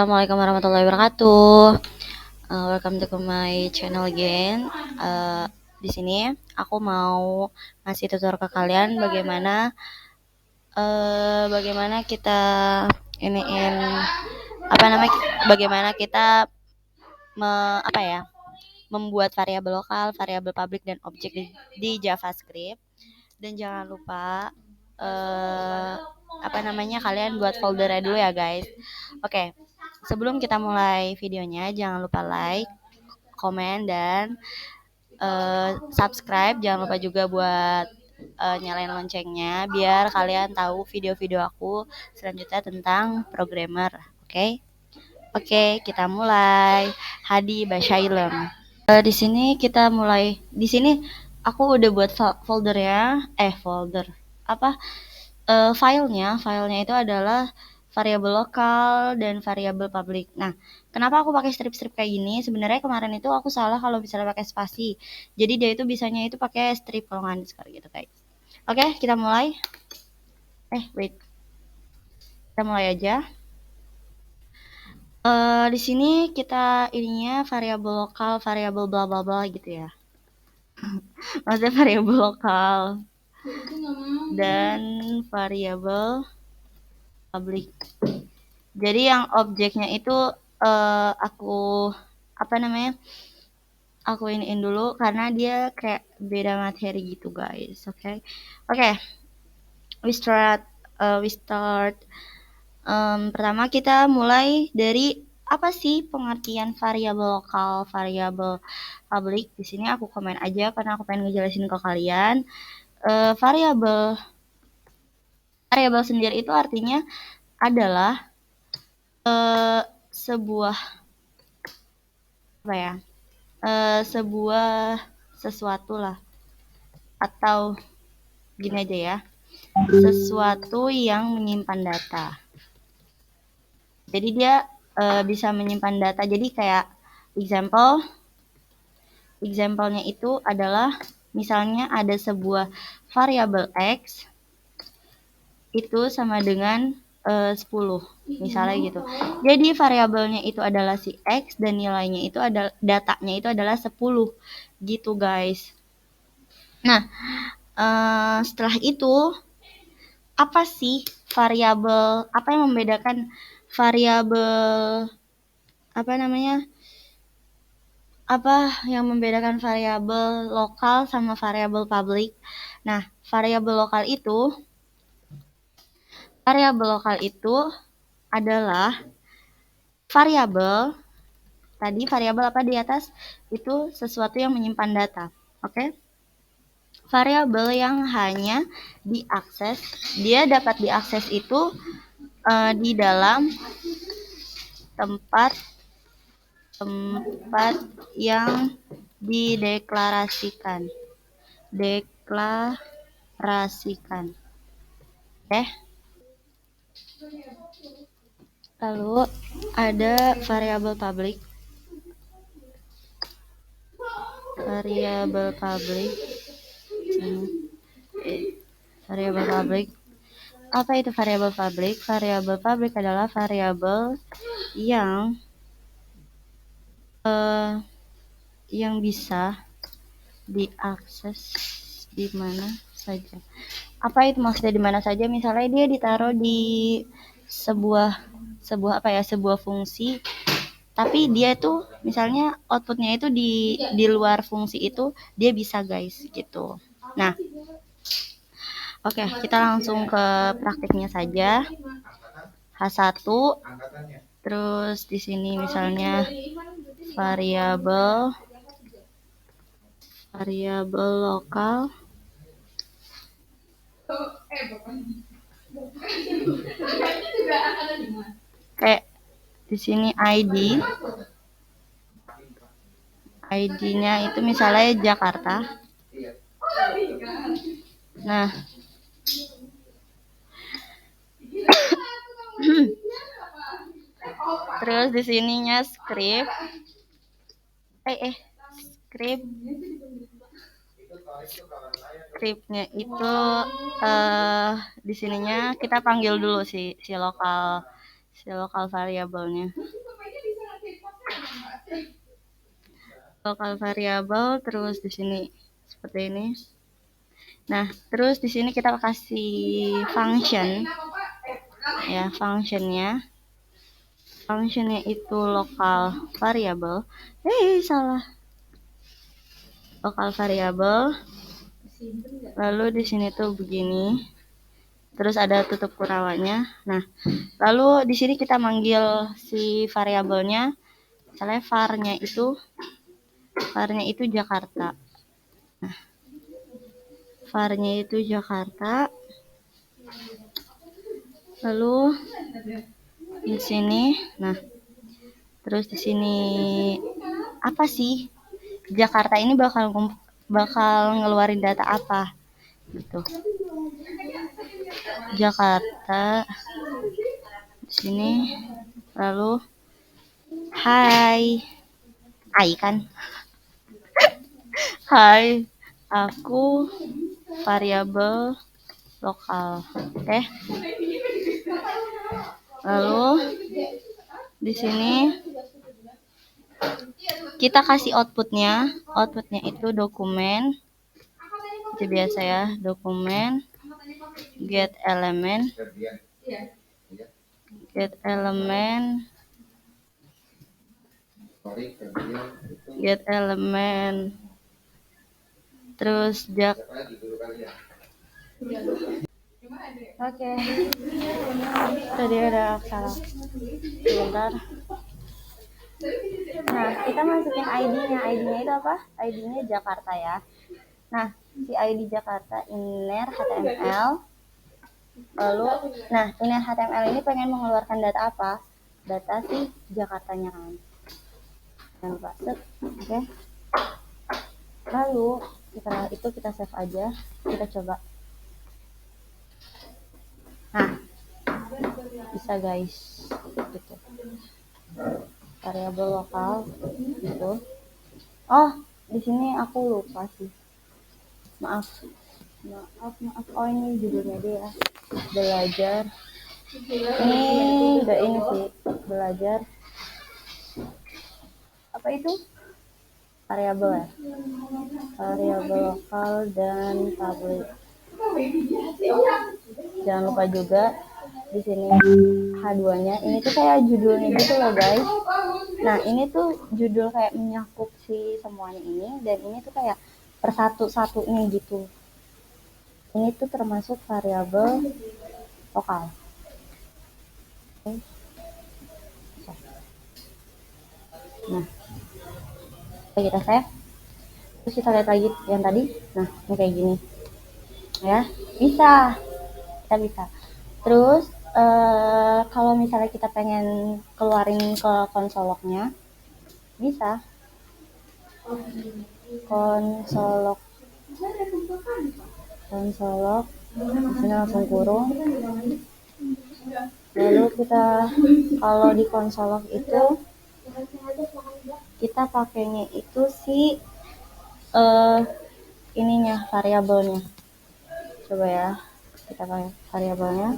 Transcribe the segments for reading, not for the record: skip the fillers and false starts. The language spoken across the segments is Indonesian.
Assalamualaikum warahmatullahi wabarakatuh. Welcome to my channel again. Di sini aku mau ngasih tutor ke kalian bagaimana kita iniin apa namanya bagaimana kita membuat variabel lokal, variabel publik dan objek di JavaScript. Dan jangan lupa kalian buat foldernya dulu ya guys. Oke, sebelum kita mulai videonya jangan lupa like, komen, dan subscribe. Jangan lupa juga buat nyalain loncengnya biar kalian tahu video-video aku selanjutnya tentang programmer. Oke, kita mulai. Hadi Basyailem. Di sini kita mulai. Di sini aku udah buat foldernya. Folder apa? Filenya itu adalah variabel lokal dan variabel publik. Nah, kenapa aku pakai strip-strip kayak gini? Sebenarnya kemarin itu aku salah kalau misalnya pakai spasi. Jadi dia itu bisanya itu pakai strip kalau nggak sekali gitu guys. Oke, kita mulai. Wait. Kita mulai aja. Di sini kita ininya variabel lokal, variabel bla bla bla gitu ya. Maksudnya variabel lokal dan variabel publik. Jadi yang objeknya itu aku iniin dulu karena dia kayak beda materi gitu guys. Oke. We start. Pertama kita mulai dari apa sih pengertian variabel lokal, variabel publik. Di sini aku komen aja karena aku pengen ngejelasin ke kalian. Variabel sendiri itu artinya adalah sebuah sesuatu lah, atau gini aja ya, sesuatu yang menyimpan data. Jadi dia bisa menyimpan data. Jadi kayak example-nya itu adalah misalnya ada sebuah variabel X itu sama dengan 10 misalnya gitu. Jadi variabelnya itu adalah si X dan nilainya itu adalah datanya itu adalah 10 gitu guys. Nah, setelah itu apa sih variabel, apa yang membedakan variabel variabel lokal sama variabel publik? Nah, variabel lokal itu adalah variabel apa di atas itu sesuatu yang menyimpan data. Oke? Variabel yang hanya diakses, dia dapat diakses itu di dalam tempat yang dideklarasikan. Lalu ada variabel publik. Apa itu variabel publik? Variabel publik adalah variabel yang bisa diakses di mana saja. Apa itu maksudnya di mana saja? Misalnya dia ditaruh di sebuah fungsi, tapi dia tuh misalnya outputnya itu di luar fungsi itu, dia bisa guys gitu. Nah, oke, kita langsung ke praktiknya saja. H1, terus di sini misalnya variabel lokal. Kayak di sini ID-nya itu misalnya Jakarta. Nah, terus di sininya script. Scriptnya itu di sininya kita panggil dulu si lokal si lokal variabelnya. Lokal variabel terus di sini seperti ini. Nah, terus di sini kita kasih function ya, functionnya itu lokal variabel. Salah. Lokal variabel. Lalu di sini tuh begini. Terus ada tutup kurawanya. Nah, lalu di sini kita manggil si variabelnya, misalnya var-nya itu Jakarta. Nah, var-nya itu Jakarta. Lalu di sini, nah, terus di sini apa sih? Jakarta ini bakal ngeluarin data apa? Gitu. Jakarta di sini, lalu hai kan? Hai, aku variabel lokal. Oke. Lalu di sini kita kasih outputnya itu dokumen, itu biasa ya, dokumen get element terus Oke. Tadi ada salah sebentar. Nah, kita masukin ID-nya itu apa? ID-nya Jakarta ya. Nah, si ID Jakarta inner HTML. Lalu, nah, inner HTML ini pengen mengeluarkan data apa? Data si Jakartanya kan. Jangan lupa set. Oke. Lalu kita save aja. Kita coba. Nah, bisa guys. Gitu. Variabel lokal gitu. Oh, di sini aku lupa sih. Maaf. Oh, ini judulnya dia. Belajar. Ini sih, belajar. Apa itu? Variabel ya. Variabel lokal dan public. Jangan lupa juga di sini H2-nya. Ini tuh kayak judulnya gitu loh guys. Nah, ini tuh judul kayak menyakup si semuanya ini, dan ini tuh kayak persatu-satunya gitu. Ini tuh termasuk variabel lokal. Oke. Nah, kita save. Terus kita lihat lagi yang tadi. Nah, ini kayak gini. Ya, bisa. Kita bisa. Terus kalau misalnya kita pengen keluarin ke konsoloknya, bisa. Konsolok. Di sini langsung kurung. Lalu kita kalau di konsolok itu kita pakainya itu si ininya variabelnya. Coba ya, kita pakai variabelnya.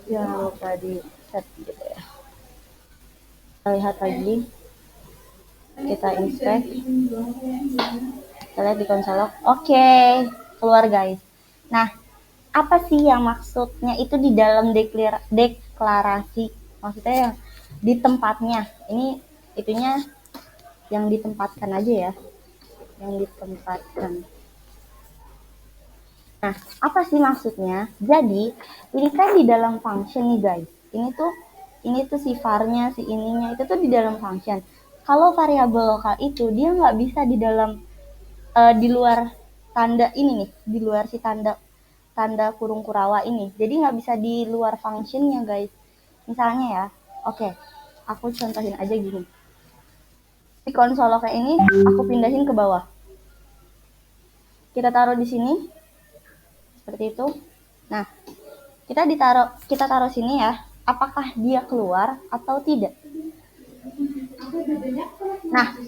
Jangan lupa di set gitu ya. Kita lihat lagi. Kita inspect. Kita lihat di konsolok. Oke, keluar guys. Nah, apa sih yang maksudnya itu di dalam deklarasi? Maksudnya yang di tempatnya. Ini itunya yang ditempatkan aja ya. Yang ditempatkan. Nah, apa sih maksudnya? Jadi, ini kan di dalam function nih guys. Ini tuh si var-nya, si ininya, itu tuh di dalam function. Kalau variabel lokal itu, dia nggak bisa di dalam, di luar tanda ini nih, di luar si tanda kurung kurawa ini. Jadi nggak bisa di luar functionnya guys. Misalnya ya, oke, aku contohin aja gini. Si konsoloknya ini, aku pindahin ke bawah. Kita taruh di sini. Seperti itu. Nah, kita taruh sini ya. Apakah dia keluar atau tidak? Nah,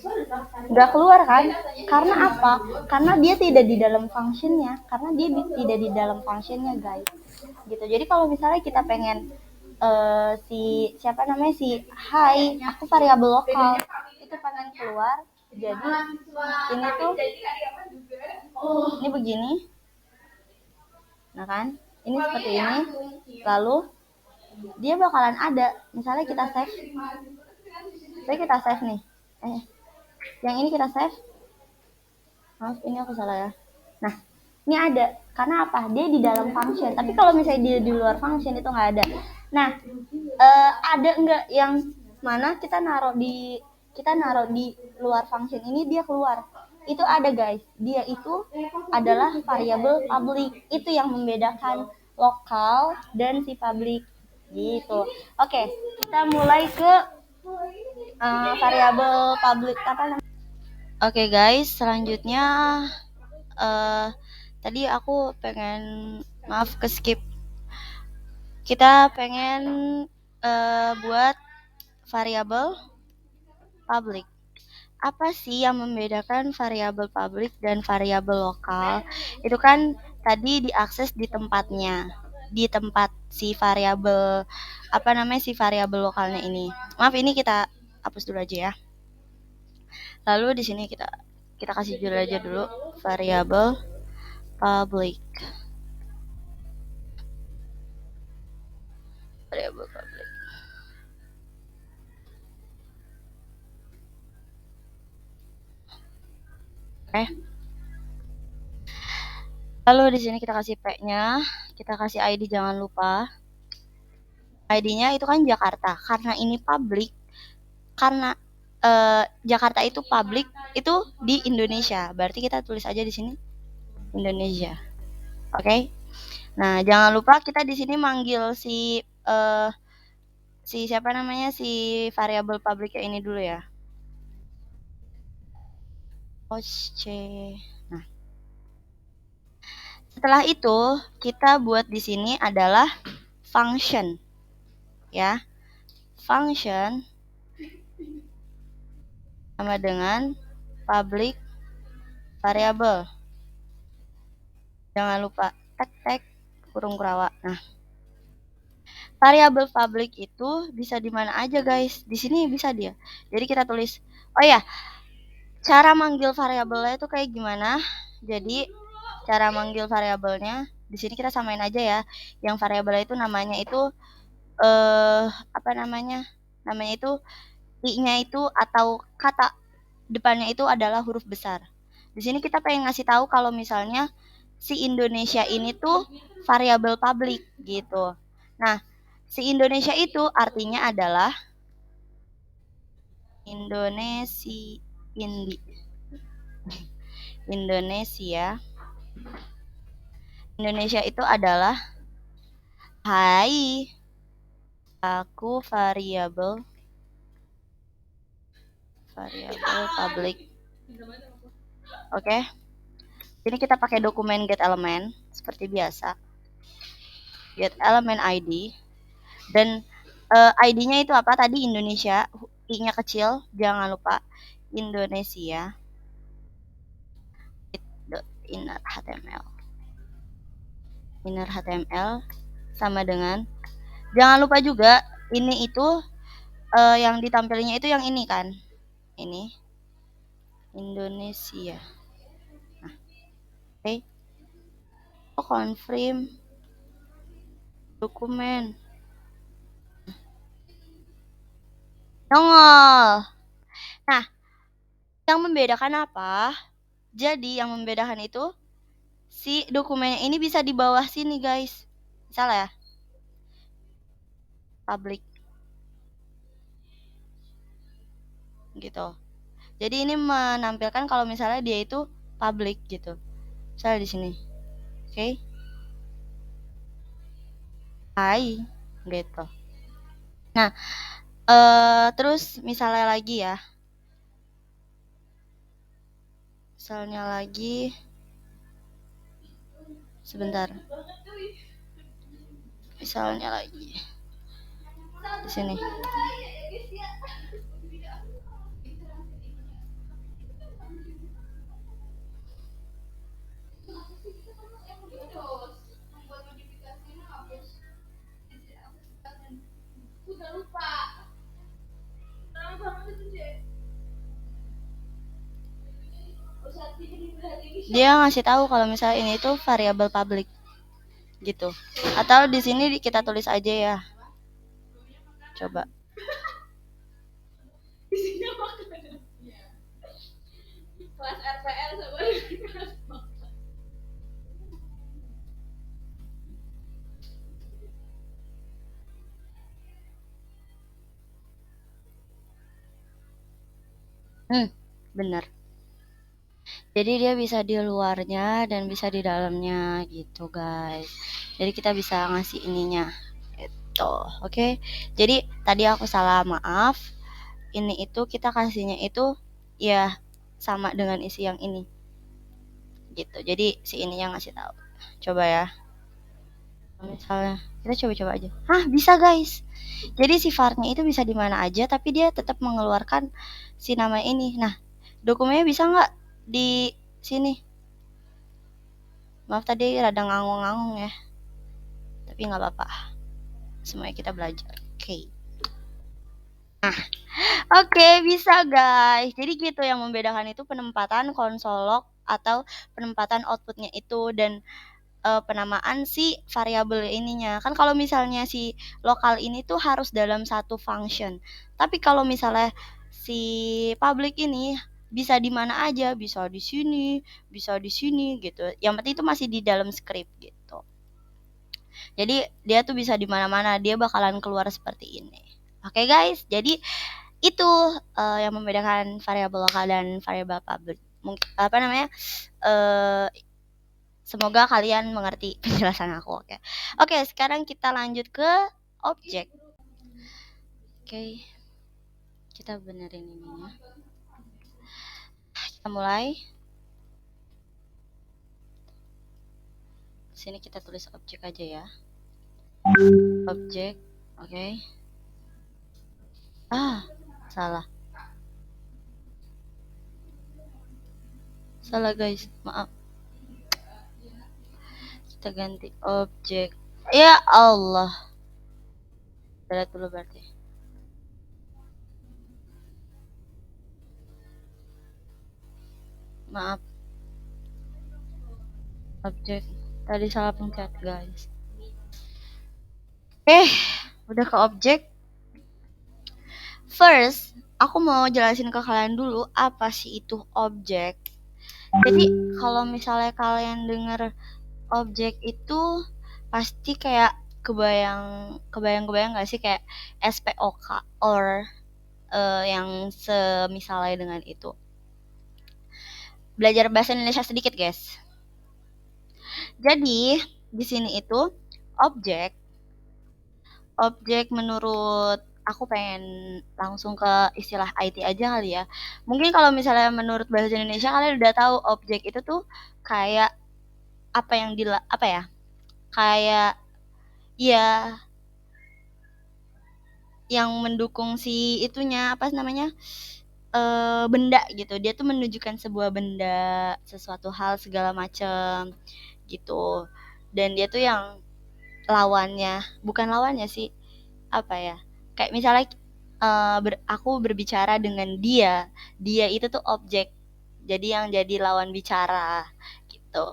nggak keluar kan? Karena apa? Karena dia tidak di dalam functionnya. Karena dia tidak di dalam functionnya guys. Gitu. Jadi kalau misalnya kita pengen si siapa namanya si hai aku variabel lokal itu pengen keluar, jadi ini tuh ini begini, nah kan ini seperti ini, lalu dia bakalan ada misalnya kita save, saya kita save nih, yang ini kita save, maaf ini aku salah ya, nah ini ada karena apa dia di dalam function, tapi kalau misalnya dia di luar function itu nggak ada. Nah ada nggak yang mana kita naruh di luar function ini dia keluar, itu ada guys, dia itu adalah variabel public, itu yang membedakan lokal dan si public gitu. Oke, kita mulai ke variabel public apa namanya. Oke guys, selanjutnya tadi aku pengen, maaf ke skip, kita pengen buat variabel public. Apa sih yang membedakan variabel public dan variabel lokal? Itu kan tadi diakses di tempatnya, di tempat si variabel apa namanya si variabel lokalnya ini. Maaf ini kita hapus dulu aja ya. Lalu di sini kita kita kasih judul aja dulu variabel public. Variabel public. Oke. Lalu di sini kita kasih P-nya, kita kasih ID jangan lupa. ID-nya itu kan Jakarta. Karena ini public, karena Jakarta itu public itu di Indonesia. Berarti kita tulis aja di sini Indonesia. Oke. Okay? Nah, jangan lupa kita di sini manggil si siapa namanya si variabel public ini dulu ya. Oke. Nah, setelah itu kita buat di sini adalah function. Ya. Function sama dengan public variable. Jangan lupa tag kurung kurawa. Nah, variabel public itu bisa di mana aja guys. Di sini bisa dia. Jadi kita tulis. Oh ya, cara manggil variabelnya itu kayak gimana? Jadi cara manggil variabelnya di sini kita samain aja ya. Yang variabel itu namanya itu apa namanya? Namanya itu i-nya itu atau kata depannya itu adalah huruf besar. Di sini kita pengen ngasih tahu kalau misalnya si Indonesia ini tuh variabel public gitu. Nah, si Indonesia itu artinya adalah Indonesia, Indonesia. Indonesia itu adalah hai aku variabel public. Oke. Jadi kita pakai dokumen get element seperti biasa. Get element ID dan ID-nya itu apa tadi Indonesia, I-nya kecil, jangan lupa Indonesia. Inner HTML. Inner HTML sama dengan jangan lupa juga ini itu yang ditampilnya itu yang ini kan. Ini Indonesia. Nah, oke. Okay. Confirm dokumen. Nongol. Nah, yang membedakan apa? Jadi yang membedakan itu si dokumennya ini bisa di bawah sini guys. Salah ya? Public. Gitu. Jadi ini menampilkan kalau misalnya dia itu public gitu. Misalnya di sini. Oke. Okay. Hai gitu. Nah, terus misalnya lagi ya. Misalnya lagi sebentar. Misalnya lagi di sini. Dia ngasih tahu kalau misalnya ini tuh variabel public gitu. Atau di sini kita tulis aja ya. Coba. Bener. Jadi dia bisa di luarnya dan bisa di dalamnya gitu guys. Jadi kita bisa ngasih ininya. Itu, oke. Jadi tadi aku salah, maaf. Ini itu kita kasihnya itu ya sama dengan isi yang ini gitu. Jadi si ininya ngasih tahu. Coba ya. Misalnya kita coba-coba aja. Hah, bisa guys. Jadi si var-nya itu bisa di mana aja tapi dia tetap mengeluarkan si nama ini. Nah, dokumennya bisa nggak di sini? Maaf tadi rada ngangong-ngangong ya. Tapi nggak apa-apa. Semuanya kita belajar. Oke. Oke, bisa guys. Jadi gitu yang membedakan itu penempatan konsol log atau penempatan outputnya itu dan penamaan si variabel ininya. Kan kalau misalnya si lokal ini tuh harus dalam satu function. Tapi kalau misalnya si public ini bisa di mana aja, bisa di sini gitu. Yang penting itu masih di dalam script gitu. Jadi dia tuh bisa di mana-mana, dia bakalan keluar seperti ini. Oke guys, jadi itu yang membedakan variabel lokal dan variabel public. Mungkin apa namanya? eh Semoga kalian mengerti penjelasan aku. Oke. Oke, sekarang kita lanjut ke objek. Oke. Kita benerin ininya. Kita mulai. Sini kita tulis objek aja ya. Objek. Oke. Salah. Salah guys, maaf. Kita ganti objek. Ya Allah. Lihat dulu berarti. Maaf. Objek. Tadi salah pencet guys. Udah ke objek. First, aku mau jelasin ke kalian dulu apa sih itu objek. Jadi kalau misalnya kalian dengar objek itu pasti kayak kebayang nggak sih kayak SPOK or yang semisalnya dengan itu. Belajar bahasa Indonesia sedikit guys. Jadi di sini itu objek menurut aku pengen langsung ke istilah IT aja kali ya. Mungkin kalau misalnya menurut bahasa Indonesia kalian udah tahu objek itu tuh kayak apa yang apa ya? Kayak ya yang mendukung si itunya apa namanya? Benda gitu. Dia tuh menunjukkan sebuah benda, sesuatu hal segala macam gitu. Dan dia tuh yang bukan lawannya sih, apa ya? Kayak misalnya aku berbicara dengan dia itu tuh objek. Jadi yang jadi lawan bicara gitu.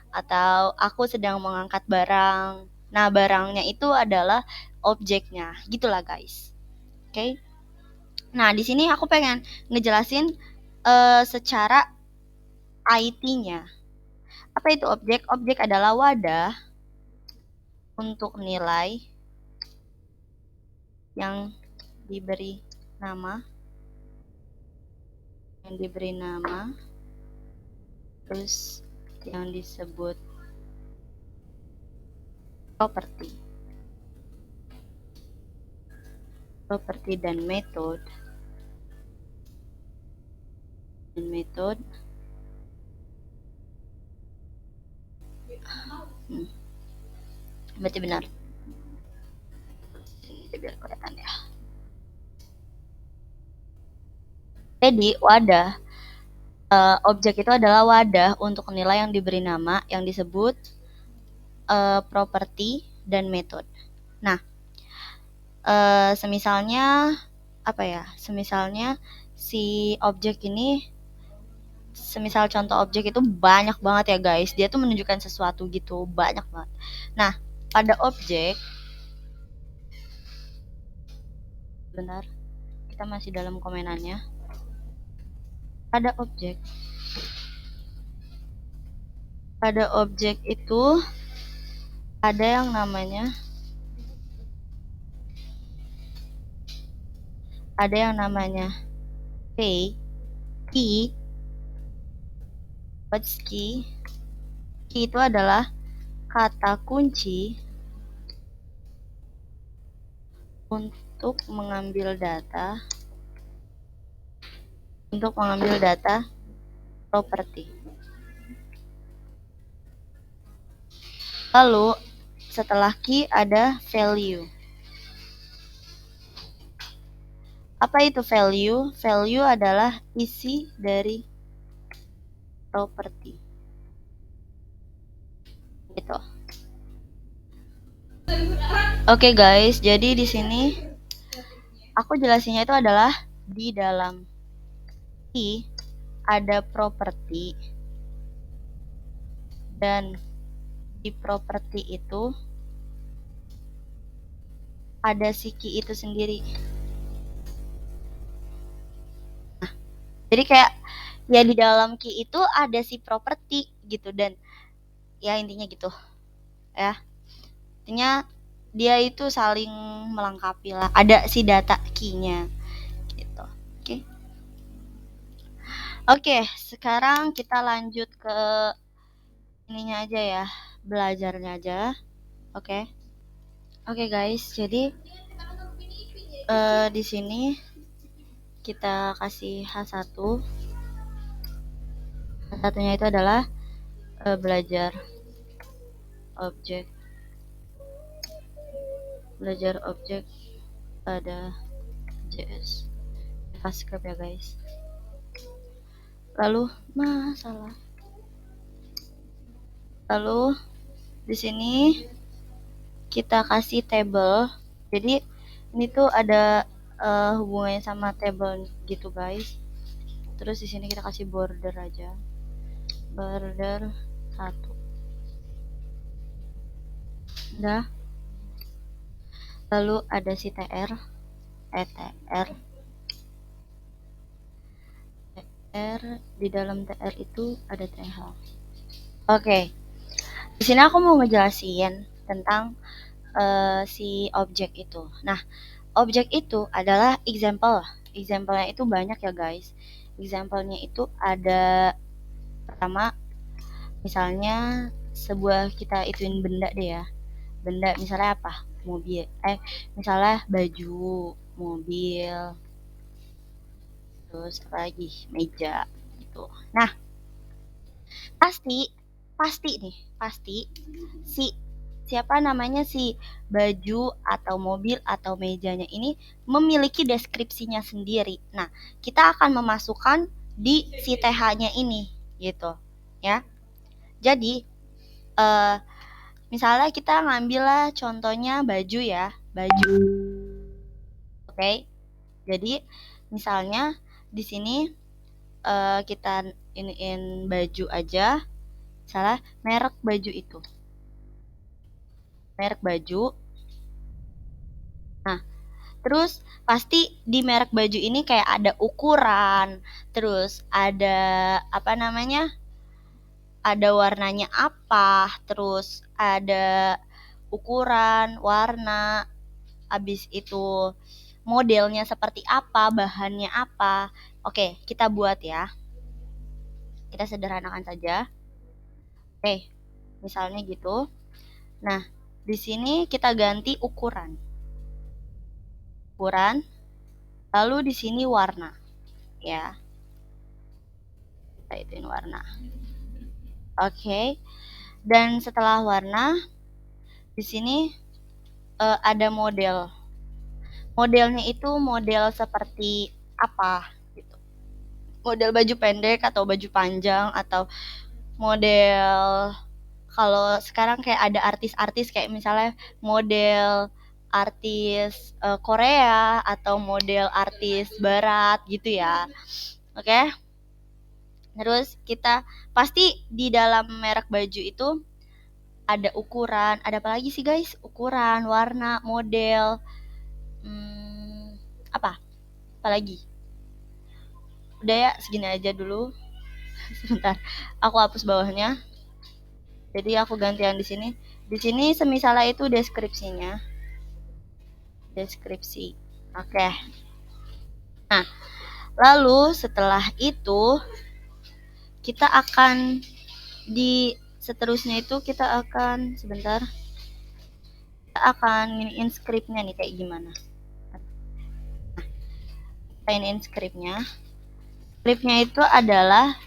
Atau aku sedang mengangkat barang. Nah, barangnya itu adalah objeknya. Gitulah, guys. Oke. Okay? Nah, di sini aku pengen ngejelasin secara IT-nya. Apa itu objek? Objek adalah wadah untuk nilai yang diberi nama terus yang disebut properti dan metode berarti benar biar kelihatan ya. Jadi wadah objek itu adalah wadah untuk nilai yang diberi nama yang disebut properti dan metode. Nah, semisalnya apa ya? Semisalnya si objek ini semisal contoh objek itu banyak banget ya guys. Dia tuh menunjukkan sesuatu gitu, banyak banget. Nah, pada objek, benar, kita masih dalam komenannya. Pada objek itu ada yang namanya key. What's key? Key itu adalah kata kunci untuk mengambil data properti. Lalu setelah key ada value. Apa itu value? Value adalah isi dari properti. Gitu. Oke guys, jadi di sini aku jelasinnya itu adalah di dalam key ada properti, dan di properti itu ada si key itu sendiri. Nah, jadi kayak ya di dalam key itu ada si properti gitu, dan ya intinya gitu ya. Intinya dia itu saling melengkapi lah. Ada si data key-nya gitu. Oke. Oke, sekarang kita lanjut ke ininya aja ya, belajarnya aja. Oke. Oke guys, jadi di sini kita kasih H1. H1-nya itu adalah belajar objek pada JS JavaScript ya guys. Lalu di sini kita kasih table. Jadi ini tuh ada hubungannya sama table gitu guys. Terus di sini kita kasih border aja. Border 1. Udah. Lalu ada si tr di dalam tr itu ada th. Oke. Di sini aku mau ngejelasin tentang si objek itu. Nah, objek itu adalah example. Example-nya itu banyak ya guys. Example-nya itu ada, pertama misalnya sebuah, kita ituin benda deh ya. Benda misalnya apa? Mobil. Misalnya baju, mobil, terus apa lagi? Meja gitu. Nah, pasti si baju atau mobil atau mejanya ini memiliki deskripsinya sendiri. Nah, kita akan memasukkan di si th-nya ini gitu ya. Jadi misalnya kita ngambil lah contohnya baju ya, baju. Oke. Jadi misalnya di sini kita iniin baju aja. Misalnya merek baju. Nah, terus pasti di merek baju ini kayak ada ukuran, terus ada ada warnanya apa, terus ada ukuran, warna, habis itu modelnya seperti apa, bahannya apa. Oke, kita buat ya. Kita sederhanakan saja. Oke, misalnya gitu. Nah, di sini kita ganti ukuran. Lalu di sini warna. Ya. Kita ituin warna. Oke. Dan setelah warna, di sini ada model. Modelnya itu model seperti apa gitu. Model baju pendek atau baju panjang, atau model, kalau sekarang kayak ada artis-artis kayak misalnya model artis Korea atau model artis barat gitu ya. Oke. Terus kita pasti di dalam merek baju itu ada ukuran, ada apa lagi sih guys? Ukuran, warna, model, apa? Apalagi? Udah ya, segini aja dulu. Sebentar, aku hapus bawahnya. Jadi aku gantian di sini. Di sini semisalnya itu deskripsinya. Deskripsi. Oke. Nah, lalu setelah itu kita akan di seterusnya itu kita akan sebentar. Kita akan iniin skripnya nih kayak gimana. Kita iniin skripnya. Skripnya itu adalah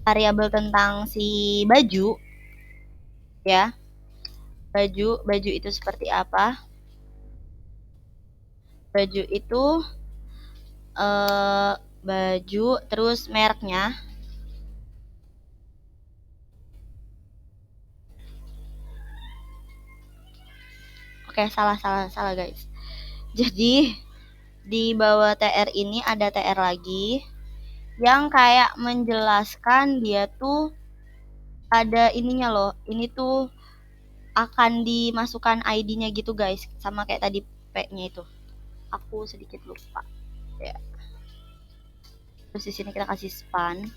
variabel tentang si baju ya. Baju itu seperti apa? Baju itu baju terus mereknya. Oke, salah guys. Jadi di bawah TR ini ada TR lagi yang kayak menjelaskan dia tuh ada ininya loh. Ini tuh akan dimasukkan ID-nya gitu guys, sama kayak tadi P-nya itu. Aku sedikit lupa. Ya. Terus di sini kita kasih span.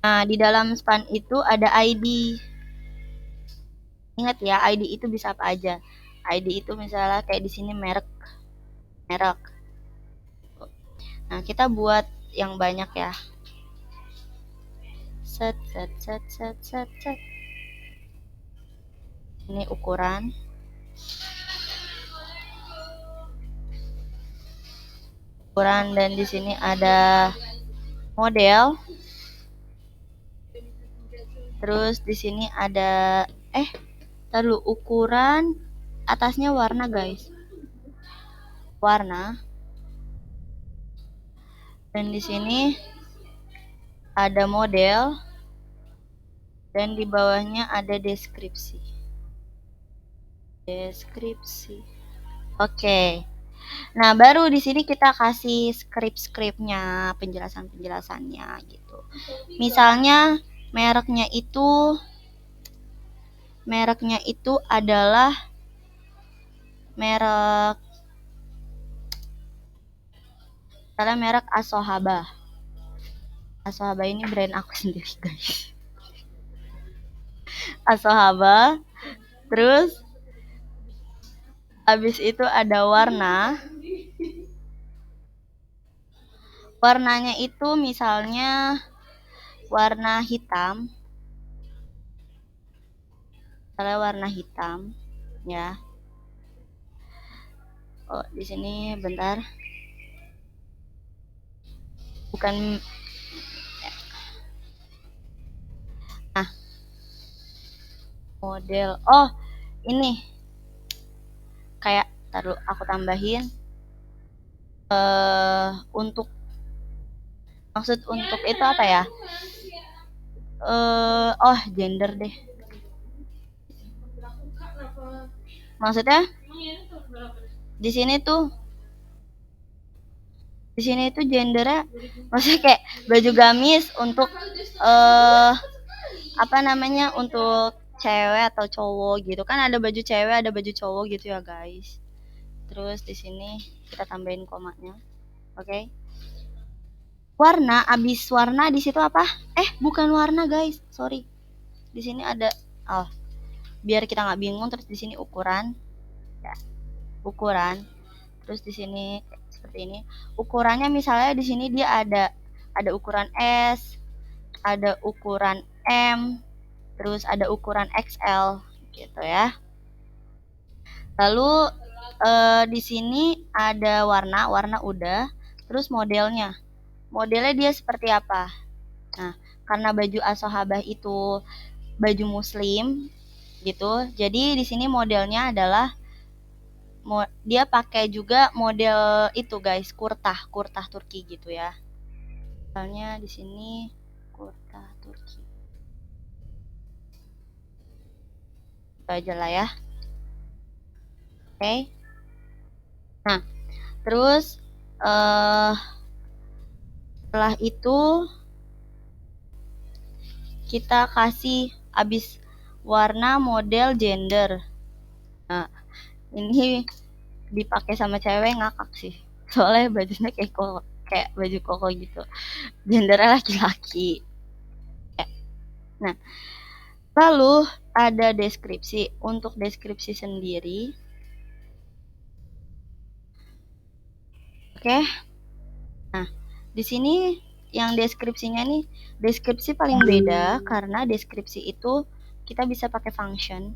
Nah, di dalam span itu ada ID. Ingat ya, ID itu bisa apa aja. ID itu misalnya kayak di sini merek. Nah, kita buat yang banyak ya. Set. Ini ukuran. Dan di sini ada model. Terus di sini ada lalu ukuran, atasnya warna guys. Warna. Dan di sini ada model. Dan di bawahnya ada deskripsi. Oke. Nah, baru di sini kita kasih skripnya, penjelasannya gitu. Misalnya mereknya itu adalah merek Asohaba. Asohaba ini brand aku sendiri guys. Asohaba. Terus habis itu ada warna. Warnanya itu misalnya warna hitam. Ya. Oh, di sini bentar. Bukan. Nah. Model. Oh, ini. Kayak taruh aku tambahin untuk itu apa ya? Gender deh. Maksudnya di sini tuh gendernya maksudnya kayak baju gamis untuk untuk cewek atau cowok gitu kan, ada baju cewek ada baju cowok gitu ya guys. Terus di sini kita tambahin komanya. Oke. Warna, abis warna di situ apa? Bukan warna guys, sorry. Di sini ada biar kita nggak bingung. Terus di sini ukuran ya. Terus di sini seperti ini ukurannya. Misalnya di sini dia ada ukuran S, ada ukuran M, terus ada ukuran XL gitu ya. Lalu di sini ada warna udah. Terus modelnya dia seperti apa? Nah, karena baju Asohabah itu baju muslim gitu, jadi di sini modelnya adalah dia pakai juga model itu guys, kurtah Turki gitu ya. Misalnya di sini kurtah Turki. Itu aja lah ya. Oke. Nah, terus Setelah itu kita kasih abis warna, model, gender. Nah, ini dipakai sama cewek ngakak sih. Soalnya bajunya kayak baju koko gitu. Gendernya laki-laki. Nah, lalu ada deskripsi. Untuk deskripsi sendiri, oke. Nah, di sini yang deskripsinya nih, deskripsi paling beda karena deskripsi itu kita bisa pakai function.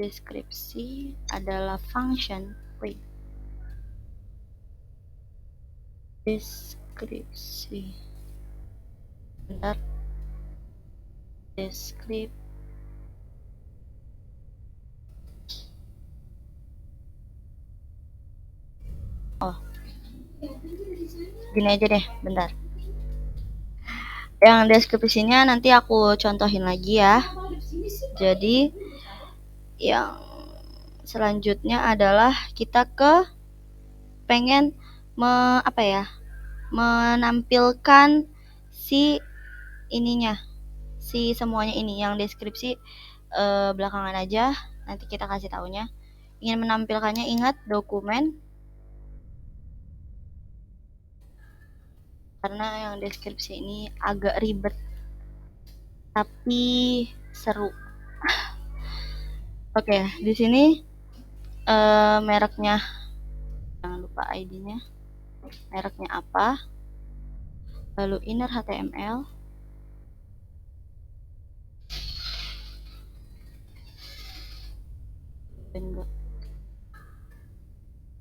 Deskripsi adalah function. Wait. Deskripsi. Bentar. Deskrip. Oh, gini aja deh, bentar. Yang deskripsinya nanti aku contohin lagi ya. Jadi yang selanjutnya adalah kita pengen menampilkan si ininya, si semuanya ini. Yang deskripsi belakangan aja, nanti kita kasih taunya. Ingin menampilkannya, ingat dokumen, karena yang deskripsi ini agak ribet tapi seru. Oke, di sini mereknya, jangan lupa ID-nya, mereknya apa, lalu inner HTML,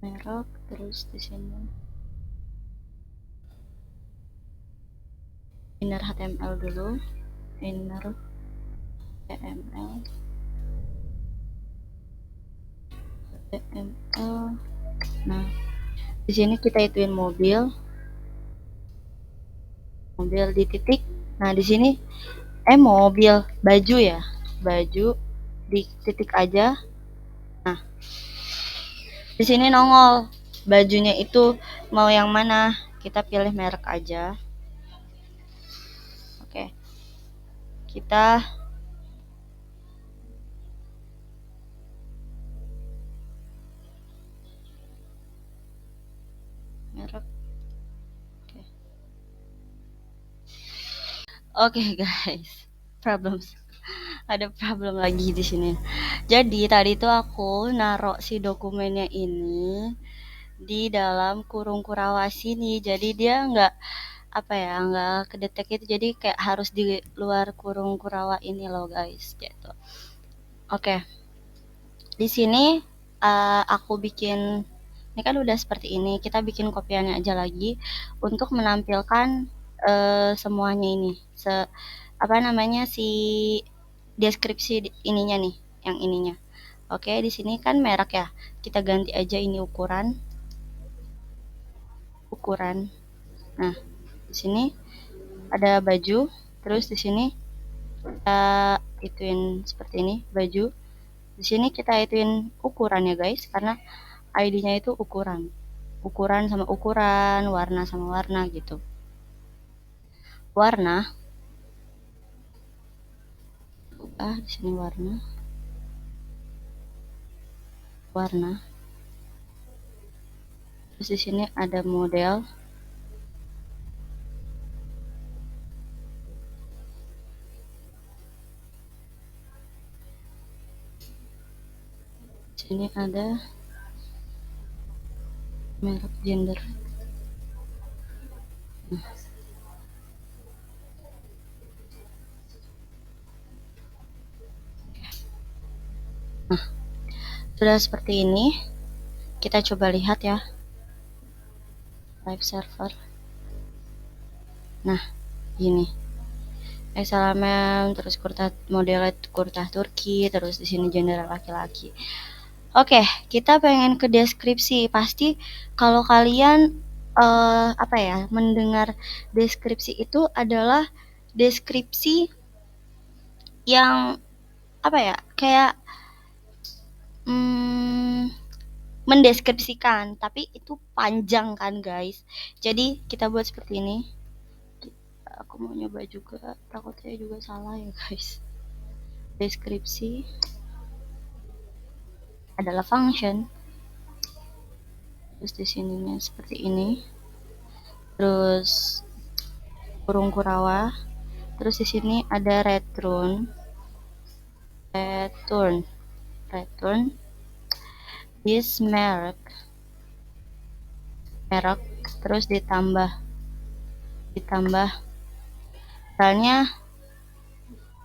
merek, terus di sini inner HTML dulu, inner HTML, nah di sini kita ituin mobil di titik. Nah di sini mobil, baju ya, baju di titik aja. Nah di sini nongol bajunya itu mau yang mana, kita pilih merek aja. Oke, kita merek. Oke guys, ada problem lagi di sini. Jadi tadi tuh aku naruh si dokumennya ini di dalam kurung kurawasi nih, jadi dia nggak kedetek itu, jadi kayak harus di luar kurung kurawa ini loh guys, gitu. Oke, di sini aku bikin, ini kan udah seperti ini, kita bikin kopiannya aja lagi untuk menampilkan semuanya ini, si deskripsi ininya nih, yang ininya. Oke, di sini kan merek ya, kita ganti aja ini ukuran. Nah, di sini ada baju, terus di sini kita ituin seperti ini, baju. Di sini kita ituin ukuran ya guys, karena ID-nya itu ukuran. Ukuran sama ukuran, warna sama warna gitu. Warna, di sini warna. Terus di sini ada model. Di sini ada merek, gender. Nah, sudah seperti ini. Kita coba lihat ya, live server. Nah, gini. Salaman, terus modelnya kurta Turki, terus di sini gender laki-laki. Oke, kita pengen ke deskripsi. Pasti kalau kalian mendengar deskripsi itu adalah deskripsi yang kayak mendeskripsikan, tapi itu panjang kan guys. Jadi kita buat seperti ini. Aku mau nyoba juga, takutnya juga salah ya guys. Deskripsi adalah function, terus di sininya seperti ini, terus kurung kurawa, terus di sini ada return this merek, terus ditambah misalnya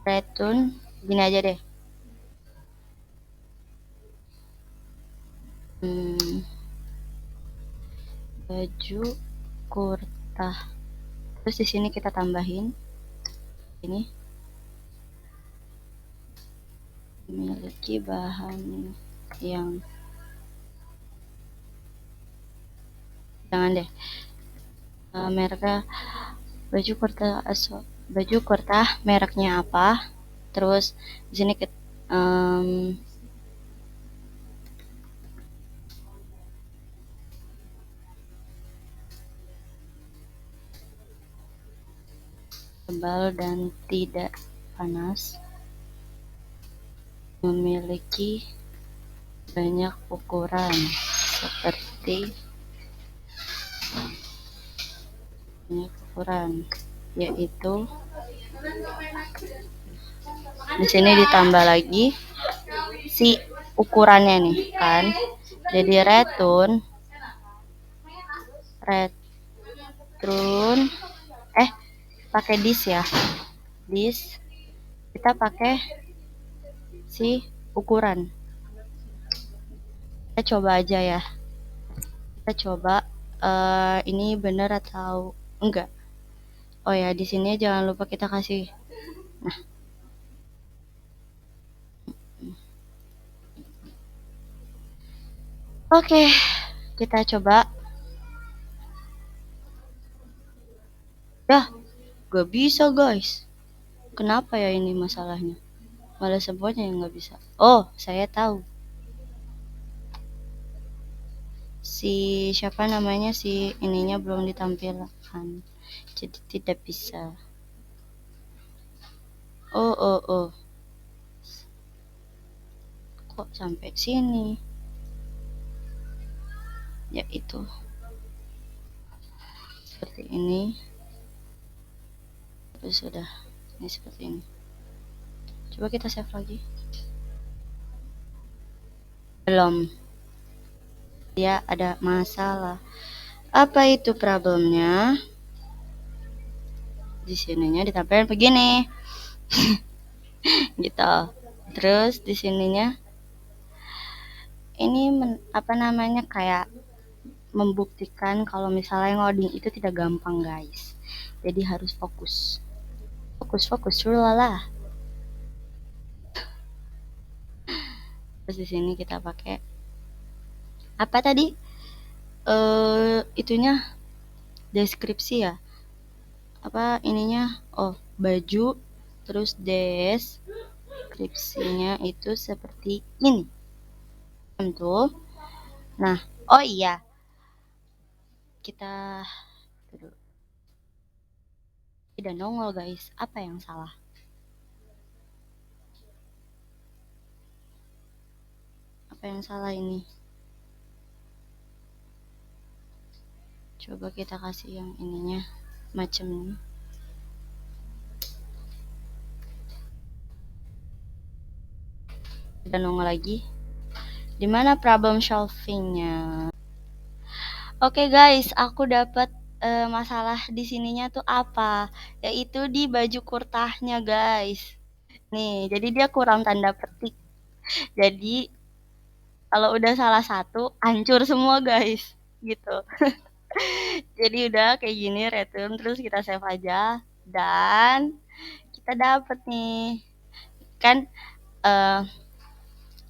return gini aja deh, baju kurta, terus di sini kita tambahin ini memiliki bahan yang jangan deh, mereknya baju kurta mereknya apa, terus di sini kita tebal dan tidak panas, memiliki banyak ukuran seperti yaitu di sini ditambah lagi si ukurannya nih kan, jadi return pakai this ya, kita pakai si ukuran. Kita coba aja ya, kita coba ini benar atau enggak. Oh ya, di sini jangan lupa kita kasih. Nah, oke, kita coba. Gak bisa guys. Kenapa ya ini masalahnya? Malah semuanya yang gak bisa. Oh, saya tahu. Si siapa namanya, si ininya belum ditampilkan. Jadi tidak bisa. Oh. Kok sampai sini? Ya itu. Seperti ini. Terus sudah. Ini seperti ini. Coba kita save lagi. Belum. Dia ada masalah. Apa itu problemnya? Di sininya ditampilkan begini. Gitu. Terus di sininya ini kayak membuktikan kalau misalnya ngoding itu tidak gampang guys. Jadi harus fokus dulu lah. Terus di sini kita pakai apa tadi? Itunya deskripsi ya. Apa ininya? Oh, baju, terus deskripsinya itu seperti ini. Tuh. Nah, oh iya. Kita tidak nongol guys. Apa yang salah? Apa yang salah ini? Coba kita kasih yang ininya macam ini. Kita nongol lagi. Dimana problem solvingnya? Oke guys, aku dapat masalah di sininya tuh apa? Yaitu di baju kurtahnya guys. Nih, jadi dia kurang tanda petik. Jadi kalau udah salah satu, hancur semua guys. Gitu. Jadi udah kayak gini return, terus kita save aja dan kita dapet nih. Kan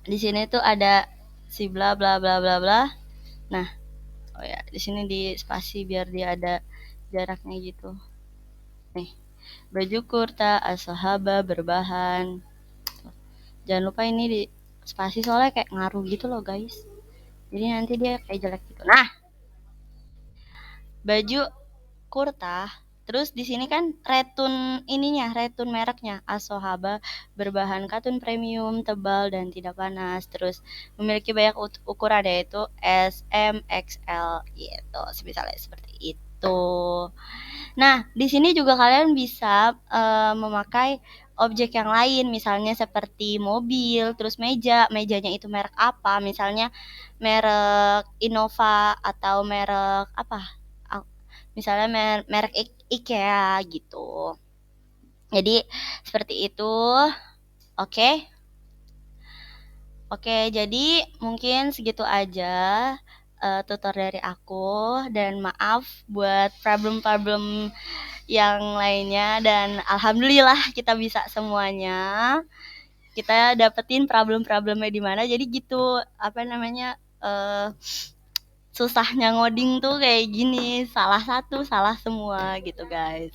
di sini tuh ada si bla bla bla bla bla. Nah, oh ya, di sini di spasi biar dia ada jaraknya gitu. Nih, baju kurta asahaba berbahan. Jangan lupa ini di spasi soalnya kayak ngaruh gitu loh guys. Jadi nanti dia kayak jelek gitu. Nah, baju kurta. Terus di sini kan retun ininya, retun mereknya Asohaba berbahan katun premium, tebal dan tidak panas. Terus memiliki banyak ukuran yaitu S, M, XL gitu. Misalnya seperti itu. Nah, di sini juga kalian bisa memakai objek yang lain, misalnya seperti mobil, terus meja, mejanya itu merek apa, misalnya merek Innova atau merek apa, misalnya merek IKEA gitu. Jadi seperti itu, oke? Oke, jadi mungkin segitu aja tutor dari aku dan maaf buat problem-problem yang lainnya dan alhamdulillah kita bisa semuanya. Kita dapetin problem-problemnya di mana. Jadi gitu apa namanya susahnya ngoding tuh kayak gini, salah satu, salah semua gitu guys.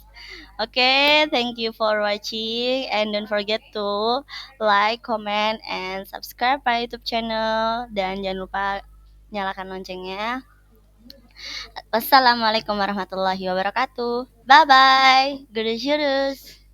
Oke, thank you for watching and don't forget to like, comment, and subscribe my YouTube channel dan jangan lupa nyalakan loncengnya. Wassalamualaikum warahmatullahi wabarakatuh. Bye bye. Görüşürüz.